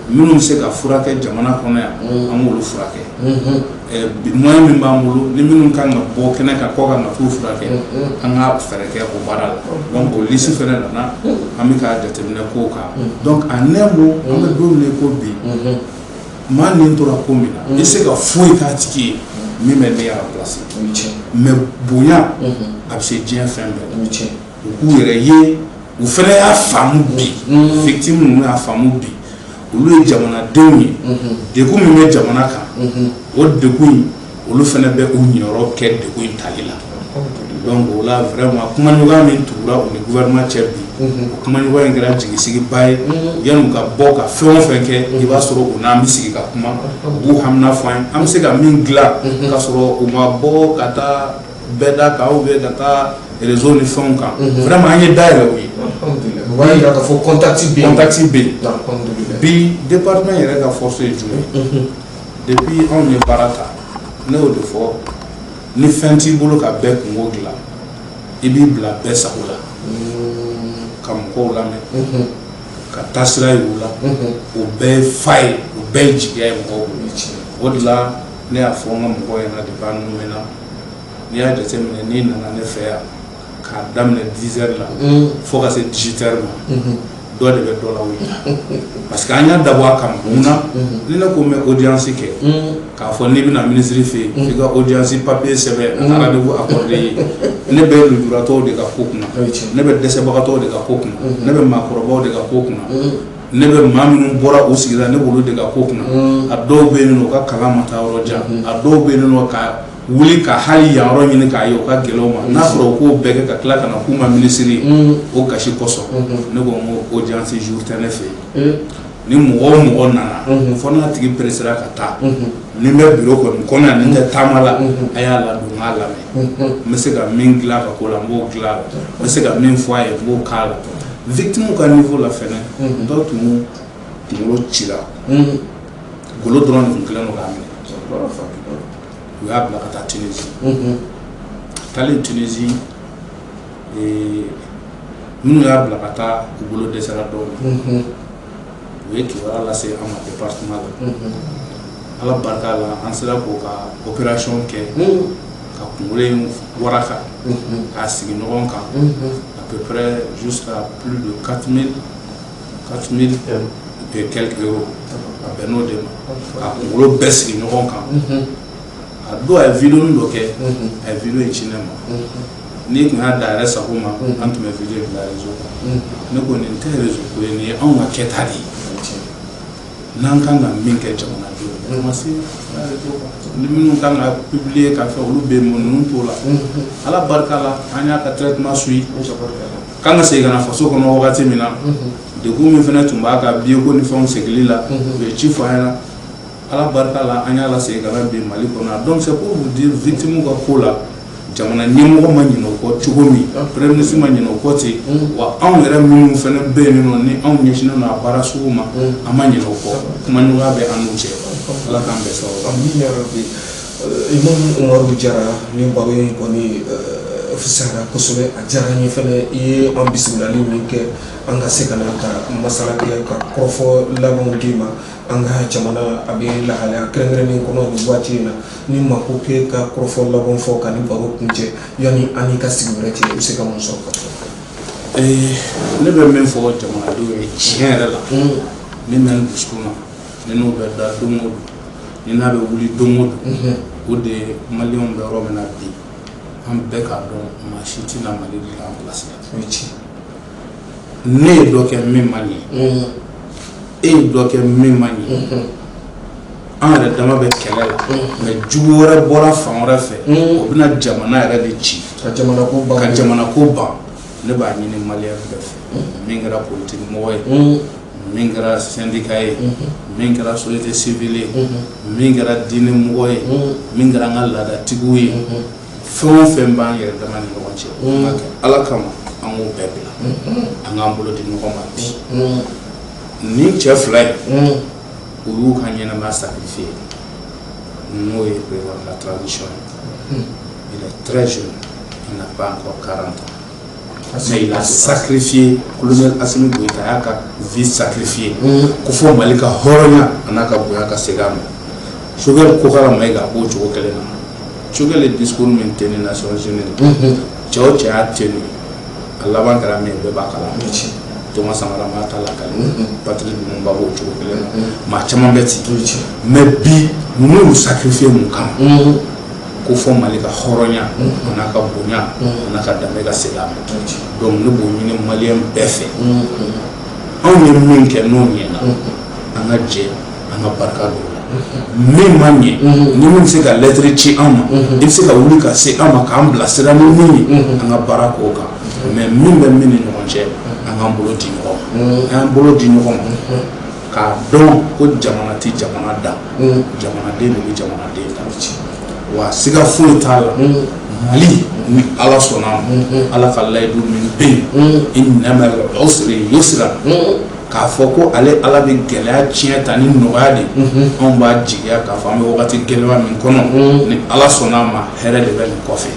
minnu bɛ se ka furakɛ jamana kɔnɔ yan an b'olu furakɛ moyen min b'an bolo ni minnu kan ka bɔ kɛnɛ kan kɔ kan ka t'u furakɛ an ka fɛɛrɛ kɛ o baara la donc o liste fɛnɛ nana an bɛ k'a jateminɛ kow kan donc en un mot an bɛ don min ko bi maa ni tora ko min na i bɛ se ka foyi k'a tigi ye min bɛ ne yɛrɛ place mais bonya a bɛ se diɲɛ fɛn bɛɛ u k'u yɛrɛ ye u fɛnɛ y'a faamu bi victime ninnu y'a faamu bi olu ye jamanadenw ye degun min bɛ jamana kan o degun in olu fɛnɛ bɛ u ɲɛyɔrɔ kɛ degun in tali la donc o la vraiment kumaɲɔgɔnya min tugura u ni gouvernement cɛ bi o kumaɲɔgɔnya in kɛra jigisigiba ye yan'u ka bɔ ka fɛn o fɛn kɛ i b'a sɔrɔ u n'an bɛ sigi ka kuma u b'u hamina fɔ an ye an bɛ se ka min dilan k'a sɔrɔ u ma bɔ ka taa bɛɛ da kan ou bien ka taa réseau ni fɛnw kan vraiment an ye dayɛlɛ u ye o b'a yira k'a fɔ contact bɛ yen bi département yɛrɛ ka force ye jumɛn depuis anw ye baara ta ne y'o de fɔ ni fɛn t'i bolo ka bɛɛ kungo dilan i b'i bila bɛɛ sago la ka mɔgɔw lamɛn ka taasira yir'u la o bɛɛ ye fa ye o bɛɛ ye jigiya ye mɔgɔw bolo o de la ne y'a fɔ n ka mɔgɔw ɲɛna depuis an numena n'i y'a jateminɛ n'i nana ne fɛ yan k'a daminɛ 10 heures la fo ka se 18 heures ma dɔ de bɛ dɔ la wuli parce que an y'a dabɔ a kama mun na ni ne ko n bɛ audience kɛ k'a fɔ n'i bɛna ministre fɛ yen f'i ka audience papier sɛbɛn a ka rendez-vous accordé ye ne bɛ lujuratɔw de ka ko kunna ne bɛ dɛsɛbagatɔw de ka ko kunna ne bɛ maakɔrɔbaw de ka ko kunna ne bɛ maa minnu bɔra u sigida ne b'olu de ka ko kunna a dɔw bɛ yen nɔ u ka kalan ma taa yɔrɔ jan a dɔw bɛ yen nɔ ka wuli ka hali yan yɔrɔ ɲini k'a ye o ka gɛlɛn o ma n'a sɔrɔ o k'o bɛɛ kɛ ka tila ka na k'u ma minisiri o gasi kosɔn ne ko n ko audience jour tɛ ne fɛ yen ni mɔgɔ o mɔgɔ nana fɔ n'a tigi peresera ka taa ni n bɛ bureau kɔni kɔnɔ yan ni n tɛ taama la a y'a ladon n k'a lamɛn n bɛ se ka min dilan ka ko la n b'o dilan n bɛ se ka min fɔ a ye n b'o k'a la victime ka niveau la fɛnɛ dɔw tun kunkolo cira golo dɔrɔn de tun kɛlen don k'a minɛ u y'a bila ka taa Tunisie taalen Tunisie minnu y'a bila ka taa u bolo dɛsɛra dɔɔnin u ye kibaruya lase an ma département la ala barika la an sera k'o ka opération kɛ ka kunkolo in waraka k'a sigi ɲɔgɔn kan à peu près jusqu'à plus de 4000 et quelques euros a bɛn n'o de ma ka kunkolo bɛɛ sigi ɲɔgɔn kan a do a video ndo ke a video in cinema ni kun ha da rasa kuma an tuma video da rezo ne ko ni te rezo ko ni an ga ketadi nan kan ga min ke jamana do ma si ni min kan ga publier ka fa ulu be mon nun to la ala barka la anya ka traitement sui kan ga se ga na faso ko no wakati mina de ko mi fena tumba ka biyo ko ni fon segli la be chief ana ala barka la anya la se ga be mali ko na donc c'est pour vous dire victime ko ko la jamana nyemo ma nyino ko chugomi premier ministre ma nyino ko ti wa an yɛrɛ minnu fana bɛ yen nɔ ni anw ɲɛsinnen don a baara sugu ma an ma ɲinɛ o kɔ kuma ɲɔgɔnya bɛ an n'u cɛ ala k'an bɛɛ sababu amin ya rabbi imam Umaru Jara ni baro in kɔni fisara kosɛbɛ a diyara n ye fana i ye an bisimilali min kɛ an ka se ka na ka masala kɛ ka kɔrɔfɔ labanw d'i ma an ka jamana a bɛ lahalaya kɛrɛnkɛrɛnnen kɔnɔ nin waati in na ni mako kɛ ka kɔrɔfɔ laban fɔ ka ni baro kun cɛ yanni an n'i ka sigi wɛrɛ cɛ i bɛ se ka mun sɔrɔ ka fɔ. ne bɛ min fɔ jamanadenw ye tiɲɛ yɛrɛ la min bɛ n dusukun na ni n'o bɛ da don o don ni n'a bɛ wuli don o don o de ye maliyɛnw bɛ yɔrɔ min na bi an bɛɛ k'a dɔn maa si tɛna Mali dilan an bilasira. ne ye dɔ kɛ min man ɲɛ e ye dɔ kɛ min man ɲɛ an yɛrɛ dama bɛ kɛlɛ la mais jugu wɛrɛ bɔra fan wɛrɛ fɛ o bɛna jamana yɛrɛ de ci ka jamana ko ban ne b'a ɲini maliyɛn bɛɛ fɛ min kɛra politique mɔgɔ ye min kɛra syndicat ye min kɛra société civile ye min kɛra diinɛ mɔgɔ ye min kɛra an ka laadatigiw ye fɛn o fɛn b'an yɛrɛ dama ni ɲɔgɔn cɛ ala kama an k'o bɛɛ bila an k'an bolo di ɲɔgɔn ma bi ni cɛ fila ye o y'u ka ɲɛnamaya sacrifier n'o ye président de la transition il est très jeune il n'a pas encore 40 ans mais il a sacrifié colonel Assimi Goïta a ka vie sacrifié ko fɔ Mali ka hɔrɔnya a n'a ka bonya ka segin a ma Choguel ko kala ma ka b'o cogo kelen na Choguel ye discours min tenu Nations Unies cɛ o cɛ y'a tenu a laban kɛra min bɛɛ b'a kalama Thomas Sankara ma ta lakale Patrice Lumumba b'o cogo kelen na maa caman bɛ ten mais bi ninnu y'u sacrifié mun kama ko fɔ Mali ka hɔrɔnya a n'a ka bonya a n'a ka danbe ka segin a ma donc ne b'o ɲini maliyɛn bɛɛ fɛ anw ye min kɛ n'o ɲɛna an ka jɛ an ka barika don o la min ma ɲɛ ni min bɛ se ka lettre ci an ma i bɛ se ka wuli ka se an ma k'an bilasira ni min ye an ka baara k'o kan mais min bɛ min ni ɲɔgɔn cɛ an k'an bolo di ɲɔgɔn ma an y'an bolo di ɲɔgɔn ma k'a dɔn ko jamana tɛ jamana dan jamanaden de bɛ jamanaden dan wa siga foyi t'a la Mali ni ala sɔnna ma ala ka layidu min bɛ yen innamal usri yusra k'a fɔ ko ale ala bɛ gɛlɛya tiɲɛ ta ni nɔgɔya de anw b'a jigiya k'a fɔ an bɛ wagati gɛlɛya min kɔnɔ ni ala sɔnna ma hɛrɛ de bɛ nin kɔfɛ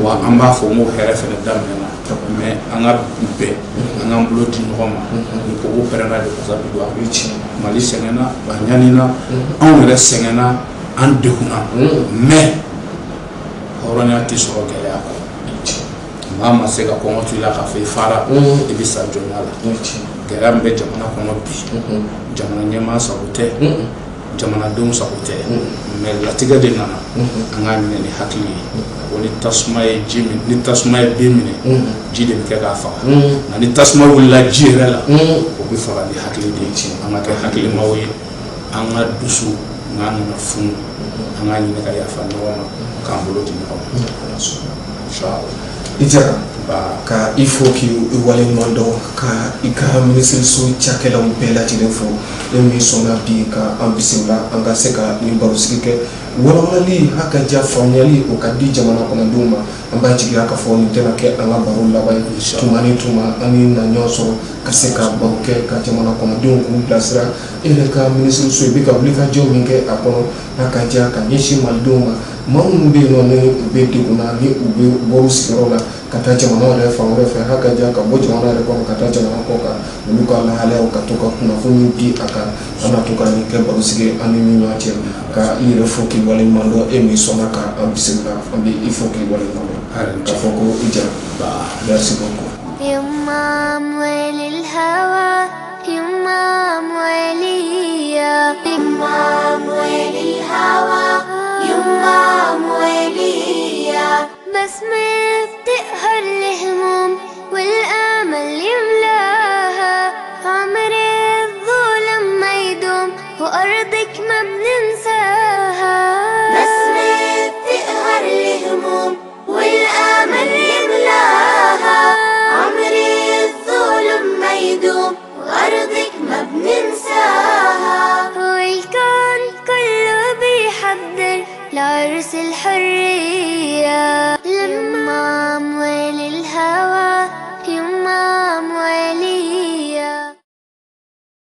wa an b'a fɔ n ko hɛrɛ fɛnɛ daminɛna mais an ka bɛn an k'an bolo di ɲɔgɔn ma ni koko pɛrɛnna de kɔsa bi don a bɛ ci Mali sɛgɛnna a ɲanina anw yɛrɛ sɛgɛnna an degunna mais hɔrɔnya tɛ sɔrɔ gɛlɛya kɔ maa ma se ka kɔngɔ to i la k'a fɔ i fara i bɛ sa jɔnya la gɛlɛya min bɛ jamana kɔnɔ bi jamana ɲɛmaa sago tɛ jamanadenw sago tɛ mais latigɛ de nana an k'a minɛ ni hakili ye ko ni tasuma ye ji min ni tasuma ye bin minɛ ji de bɛ kɛ k'a faga nka ni tasuma wulila ji yɛrɛ la o bɛ faga ni hakili de ye an ka kɛ hakilimaw ye an ka dusu n'a nana funu an k'a ɲini ka yafa ɲɔgɔn ma k'an bolo di ɲɔgɔn ma inchallah i Jara ka i fo k'i waleɲuman dɔn ka i ka minisiriso cakɛlaw bɛɛ lajɛlen fo e min sɔnna bi ka an bisimila an ka se ka nin barosigi kɛ walawalali hakaja faamuyali o ka di jamana kɔnɔdenw ma an b'a jigiya k'a fɔ nin tɛna kɛ an ka baro laban ye tuma ni tuma an ni na ɲɔgɔn sɔrɔ ka se ka baro kɛ ka jamana kɔnɔdenw k'u bilasira e yɛrɛ ka minisiriso i bɛ ka wulikajɔw min kɛ a kɔnɔ hakaja ka ɲɛsin malidenw ma maa minnu bɛ yen nɔ ni u bɛ degunna ni u bɛ bɔ u sigiyɔrɔ la ka taa jamana yɛrɛ fan wɛrɛ fɛ hakaja ka bɔ jamana yɛrɛ kɔnɔ ka taa jamana kɔ kan olu ka lahalayaw ka to ka kunnafoni di a kan an na to ka nin kɛ barosigi an ni ɲɔgɔn cɛ ka i yɛrɛ fo k'i waleɲuman dɔn e min sɔnna ka an bisimila an bɛ i fo k'i waleɲuman dɔn k'a fɔ ko i Jara merci beaucoup. يمام وللهوى يمام وليا يمام وللهوى يمام بسم